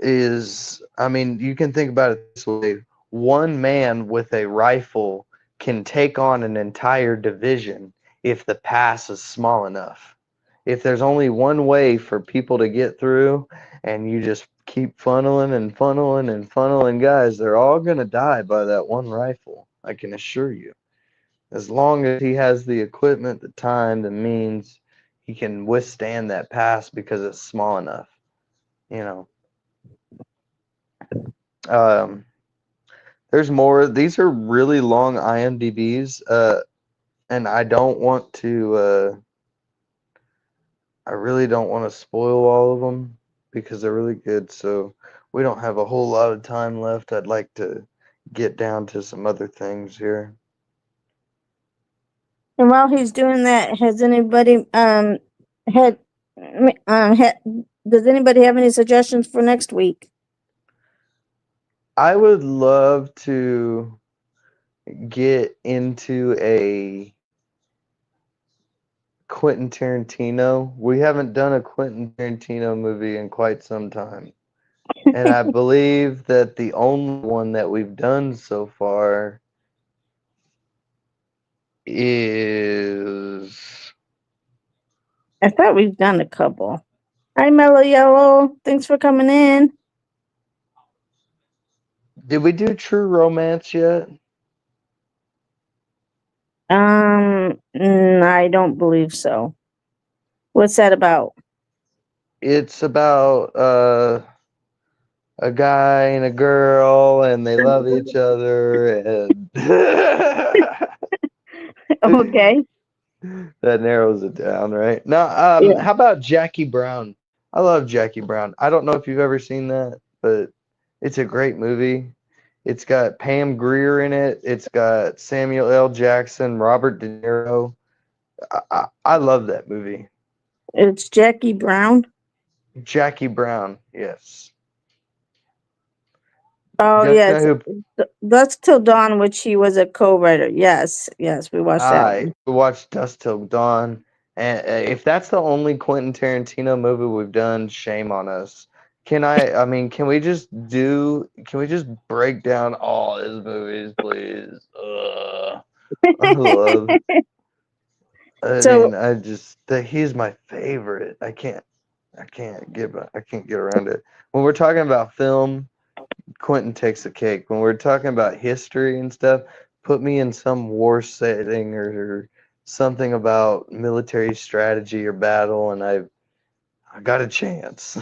[SPEAKER 2] is, I mean, you can think about it this way. One man with a rifle can take on an entire division if the pass is small enough. If there's only one way for people to get through, and you just keep funneling and funneling and funneling guys, they're all going to die by that one rifle, I can assure you. As long as he has the equipment, the time, the means, he can withstand that pass because it's small enough, you know. Um, there's more. These are really long IMDb's, and I don't want to. I really don't want to spoil all of them because they're really good. So we don't have a whole lot of time left. I'd like to get down to some other things here.
[SPEAKER 1] And while he's doing that, has anybody had had does anybody have any suggestions for next week?
[SPEAKER 2] I would love to get into a Quentin Tarantino. We haven't done a Quentin Tarantino movie in quite some time. And I believe that the only one that we've done so far is.
[SPEAKER 1] I thought we've done a couple. Hi, Mellow Yellow. Thanks for coming in.
[SPEAKER 2] Did we do True Romance yet?
[SPEAKER 1] I don't believe so. What's that about?
[SPEAKER 2] It's about a guy and a girl, and they love each other, and
[SPEAKER 1] Okay.
[SPEAKER 2] that narrows it down, right? Now,
[SPEAKER 1] Yeah.
[SPEAKER 2] how about Jackie Brown? I love Jackie Brown. I don't know if you've ever seen that, but it's a great movie. It's got Pam Grier in it. It's got Samuel L. Jackson, Robert De Niro. I love that movie.
[SPEAKER 1] It's Jackie Brown.
[SPEAKER 2] Jackie Brown, yes.
[SPEAKER 1] Oh
[SPEAKER 2] Don't you
[SPEAKER 1] yes,
[SPEAKER 2] know who?
[SPEAKER 1] Dusk Till Dawn, which he was a co-writer. Yes, yes, we watched that
[SPEAKER 2] I
[SPEAKER 1] one.
[SPEAKER 2] watched Dust Till Dawn, and if that's the only Quentin Tarantino movie we've done, shame on us. I mean, can we just break down all his movies, please? I love. I
[SPEAKER 1] So
[SPEAKER 2] mean, he's my favorite. I can't get around it. When we're talking about film, Quentin takes the cake. When we're talking about history and stuff, put me in some war setting or something about military strategy or battle, and I got a chance.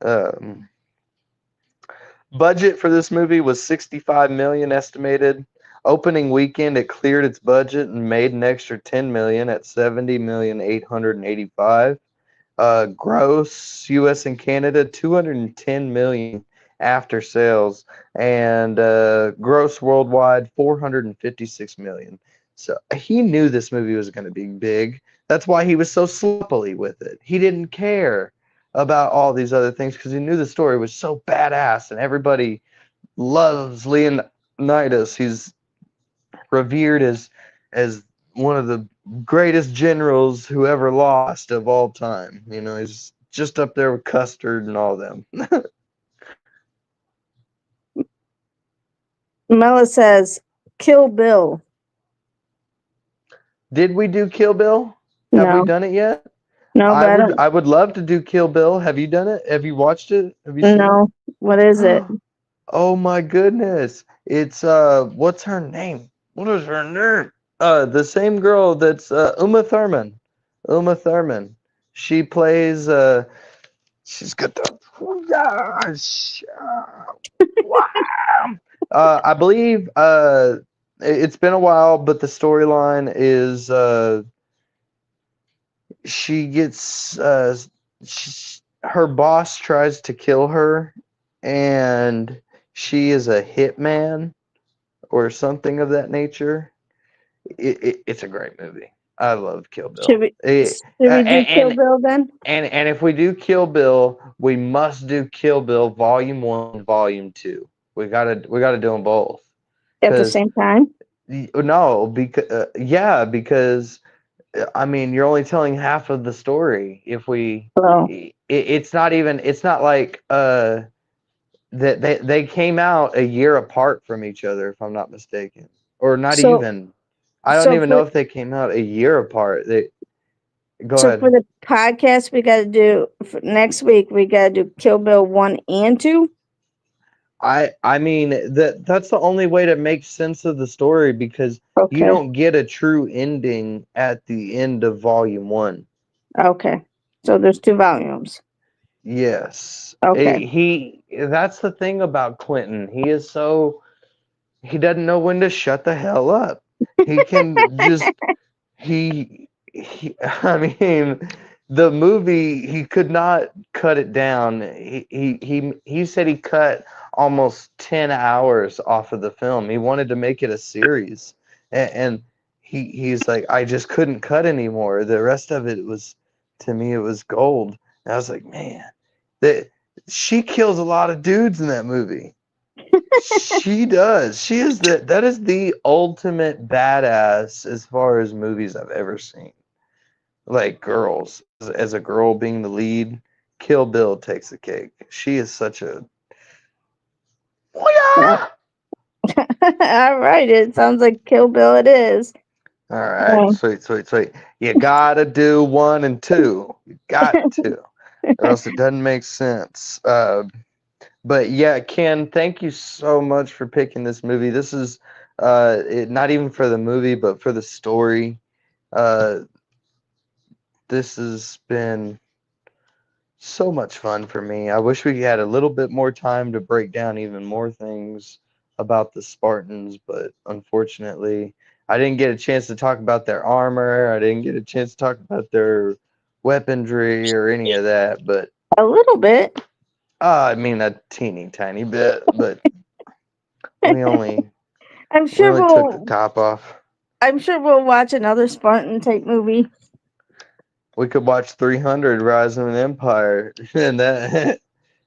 [SPEAKER 2] um, Budget for this movie was 65 million estimated. Opening weekend, it cleared its budget and made an extra 10 million at 70,885. Gross U.S. and Canada 210 million after sales, and gross worldwide 456 million. So he knew this movie was going to be big. That's why he was so sloppily with it. He didn't care about all these other things because he knew the story was so badass, and everybody loves Leonidas. He's revered as one of the greatest generals who ever lost of all time. You know, he's just up there with Custard and all them.
[SPEAKER 1] Mela says, "Kill Bill."
[SPEAKER 2] Did we do Kill Bill? Have we
[SPEAKER 1] No,
[SPEAKER 2] done it yet?
[SPEAKER 1] no, but I don't.
[SPEAKER 2] I would love to do Kill Bill. Have you done it? Have you watched it? Have you seen it?
[SPEAKER 1] No, what is it?
[SPEAKER 2] Oh my goodness. It's what's her name? What is her name? The same girl that's Uma Thurman. Uma Thurman. She plays she's got the I believe it's been a while, but the storyline is she gets her boss tries to kill her, and she is a hitman or something of that nature. It's a great movie. I love Kill
[SPEAKER 1] Should
[SPEAKER 2] Bill.
[SPEAKER 1] we should we do Kill Bill then
[SPEAKER 2] And if we do Kill Bill, we must do Kill Bill Volume 1, Volume 2. We gotta do them both.
[SPEAKER 1] at the
[SPEAKER 2] Cause
[SPEAKER 1] same time?
[SPEAKER 2] no, because I mean you're only telling half of the story. If we,
[SPEAKER 1] Oh,
[SPEAKER 2] it's not even. It's not like that they came out a year apart from each other, if I'm not mistaken, or not
[SPEAKER 1] so
[SPEAKER 2] even. I don't
[SPEAKER 1] so
[SPEAKER 2] even
[SPEAKER 1] for
[SPEAKER 2] know if they came out a year apart. Go
[SPEAKER 1] so for
[SPEAKER 2] ahead.
[SPEAKER 1] the podcast, we got to do for next week. We got to do Kill Bill 1 and 2.
[SPEAKER 2] I mean that's the only way to make sense of the story because you
[SPEAKER 1] Okay,
[SPEAKER 2] don't get a true ending at the end of volume 1.
[SPEAKER 1] okay. So there's 2 volumes.
[SPEAKER 2] Yes.
[SPEAKER 1] Okay.
[SPEAKER 2] He that's the thing about Quentin. He doesn't know when to shut the hell up. He can just he I mean the movie he could not cut it down. He said he cut almost 10 hours off of the film. He wanted to make it a series. And he's like I just couldn't cut anymore. The rest of it was to me it was gold. And I was like, man, that she kills a lot of dudes in that movie. She does. That is the ultimate badass as far as movies I've ever seen. Like girls, as a girl being the lead, Kill Bill takes the cake. She is such a
[SPEAKER 1] Yeah.
[SPEAKER 2] all
[SPEAKER 1] All right. It sounds like Kill Bill. It is.
[SPEAKER 2] right,
[SPEAKER 1] Yeah.
[SPEAKER 2] sweet. You gotta do 1 and 2. You got to, or else it doesn't make sense. But yeah, Ken, thank you so much for picking this movie. This is not even for the movie, but for the story. Uh, this has been so much fun for me. I wish we had a little bit more time to break down even more things about the Spartans, but unfortunately, I didn't get a chance to talk about their armor. I didn't get a chance to talk about their weaponry or any of that. But
[SPEAKER 1] A little bit.
[SPEAKER 2] I mean a teeny tiny bit, but we only
[SPEAKER 1] I'm
[SPEAKER 2] we
[SPEAKER 1] sure
[SPEAKER 2] only took the
[SPEAKER 1] we'll.
[SPEAKER 2] top off.
[SPEAKER 1] I'm sure we'll watch another Spartan type movie.
[SPEAKER 2] We could watch 300 Rise of an Empire, and that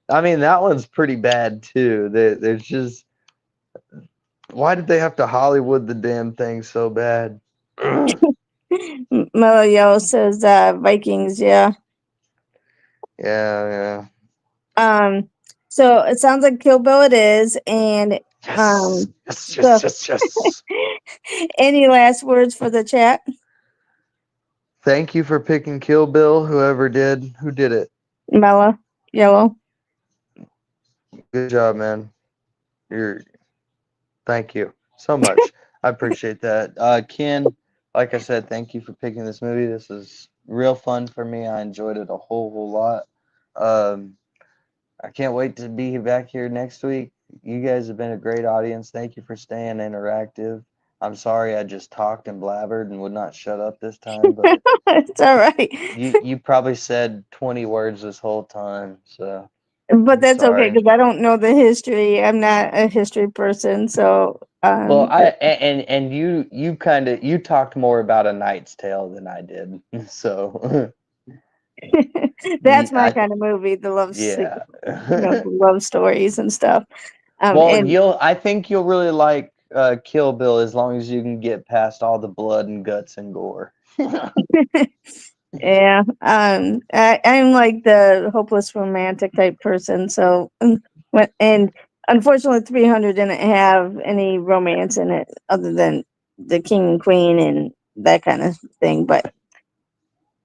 [SPEAKER 2] I mean that one's pretty bad too. There's just why did they have to Hollywood the damn thing so bad?
[SPEAKER 1] Mellow Yellow says Vikings. Yeah.
[SPEAKER 2] Yeah,
[SPEAKER 1] Um. So it sounds like Kill Bill it is, and
[SPEAKER 2] yes,
[SPEAKER 1] um.
[SPEAKER 2] yes,
[SPEAKER 1] So,
[SPEAKER 2] yes, yes, yes.
[SPEAKER 1] any last words for the chat,
[SPEAKER 2] Thank you for picking Kill Bill. Who did it?
[SPEAKER 1] Mellow Yellow?
[SPEAKER 2] Good job, man. You're Thank you so much. I appreciate that. Ken, like I said, thank you for picking this movie. This is real fun for me. I enjoyed it a whole lot. Um, I can't wait to be back here next week. You guys have been a great audience. Thank you for staying interactive. I'm sorry I just talked and blabbered and would not shut up this time, but
[SPEAKER 1] It's all right,
[SPEAKER 2] you probably said 20 words this whole time, so
[SPEAKER 1] but
[SPEAKER 2] I'm
[SPEAKER 1] that's okay
[SPEAKER 2] sorry.
[SPEAKER 1] because I don't know the history. I'm not a history person, so
[SPEAKER 2] Well, and you kind of you talked more about A Knight's Tale than I did, so
[SPEAKER 1] that's my
[SPEAKER 2] I
[SPEAKER 1] kind of movie. The love,
[SPEAKER 2] yeah.
[SPEAKER 1] the love stories and stuff.
[SPEAKER 2] Well,
[SPEAKER 1] And
[SPEAKER 2] I think you'll really like Kill Bill as long as you can get past all the blood and guts and gore.
[SPEAKER 1] yeah, I'm like the hopeless romantic type person. So, and unfortunately, 300 didn't have any romance in it other than the king and queen and that kind of thing.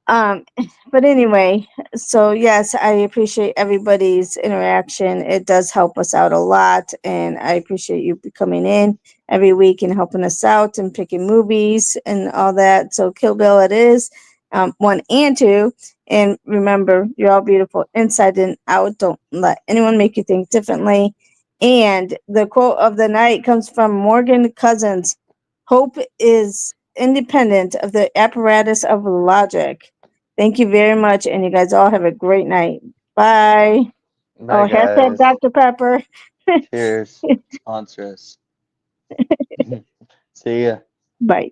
[SPEAKER 1] Um, but anyway, so yes, I appreciate everybody's interaction. It does help us out a lot, and I appreciate you coming in every week and helping us out and picking movies and all that. So Kill Bill it is, 1 and 2. And remember, you're all beautiful inside and out. Don't let anyone make you think differently. And the quote of the night comes from Morgan Cousins. Hope is independent of the apparatus of logic. Thank you very much, and you guys all have a great night. Bye.
[SPEAKER 2] Bye,
[SPEAKER 1] Oh, hashtag
[SPEAKER 2] guys.
[SPEAKER 1] Dr. Pepper.
[SPEAKER 2] Cheers. Sponsor us. See ya.
[SPEAKER 1] Bye.